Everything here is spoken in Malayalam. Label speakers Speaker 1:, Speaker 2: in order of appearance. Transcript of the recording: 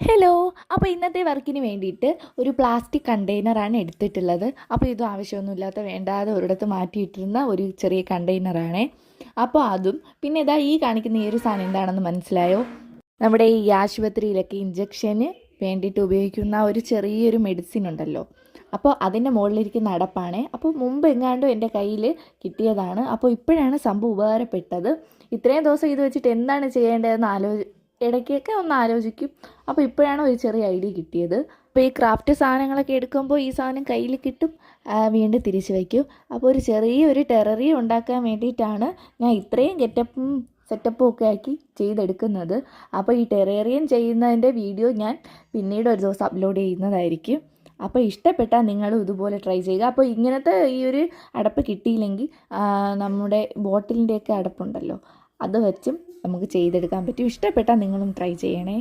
Speaker 1: ഹലോ. അപ്പോൾ ഇന്നത്തെ വർക്കിന് വേണ്ടിയിട്ട് ഒരു പ്ലാസ്റ്റിക് കണ്ടെയ്നറാണ് എടുത്തിട്ടുള്ളത്. അപ്പോൾ ഇതും ആവശ്യമൊന്നുമില്ലാത്ത വേണ്ടാതെ ഒരിടത്ത് മാറ്റിയിട്ടിരുന്ന ഒരു ചെറിയ കണ്ടെയ്നറാണേ. അപ്പോൾ അതും പിന്നെ ഈ കാണിക്കുന്ന ഈ ഒരു സാധനം എന്താണെന്ന് മനസ്സിലായോ? നമ്മുടെ ഈ ആശുപത്രിയിലൊക്കെ ഇഞ്ചക്ഷന് വേണ്ടിയിട്ട് ഉപയോഗിക്കുന്ന ഒരു ചെറിയൊരു മെഡിസിൻ ഉണ്ടല്ലോ, അപ്പോൾ അതിൻ്റെ മുകളിലിരിക്കുന്ന അടപ്പാണേ. അപ്പോൾ മുമ്പ് എങ്ങാണ്ടും എൻ്റെ കയ്യിൽ കിട്ടിയതാണ്. അപ്പോൾ ഇപ്പോഴാണ് സംഭവം ഉപകാരപ്പെട്ടത്. ഇത്രയും ദിവസം ഇത് വെച്ചിട്ട് എന്താണ് ചെയ്യേണ്ടതെന്ന് ഇടയ്ക്കൊക്കെ ഒന്ന് ആലോചിക്കും. അപ്പോൾ ഇപ്പോഴാണ് ഒരു ചെറിയ ഐഡിയ കിട്ടിയത്. അപ്പോൾ ഈ ക്രാഫ്റ്റ് സാധനങ്ങളൊക്കെ എടുക്കുമ്പോൾ ഈ സാധനം കയ്യിൽ കിട്ടും, വീണ്ടും തിരിച്ചു വയ്ക്കും. അപ്പോൾ ഒരു ചെറിയൊരു ടെററിയം ഉണ്ടാക്കാൻ വേണ്ടിയിട്ടാണ് ഞാൻ ഇത്രയും ഗെറ്റപ്പും സെറ്റപ്പും ഒക്കെ ആക്കി ചെയ്തെടുക്കുന്നത്. അപ്പോൾ ഈ ടെറേറിയം ചെയ്യുന്നതിൻ്റെ വീഡിയോ ഞാൻ പിന്നീട് ഒരു ദിവസം അപ്ലോഡ് ചെയ്യുന്നതായിരിക്കും. അപ്പോൾ ഇഷ്ടപ്പെട്ടാൽ നിങ്ങളും ഇതുപോലെ ട്രൈ ചെയ്യുക. അപ്പോൾ ഇങ്ങനത്തെ ഈ ഒരു അടപ്പ് കിട്ടിയില്ലെങ്കിൽ നമ്മുടെ ബോട്ടിലിൻ്റെയൊക്കെ അടപ്പുണ്ടല്ലോ, അത് വെച്ചും നമുക്ക് ചെയ്തെടുക്കാൻ പറ്റും. ഇഷ്ടപ്പെട്ടാൽ നിങ്ങളും ട്രൈ ചെയ്യണേ.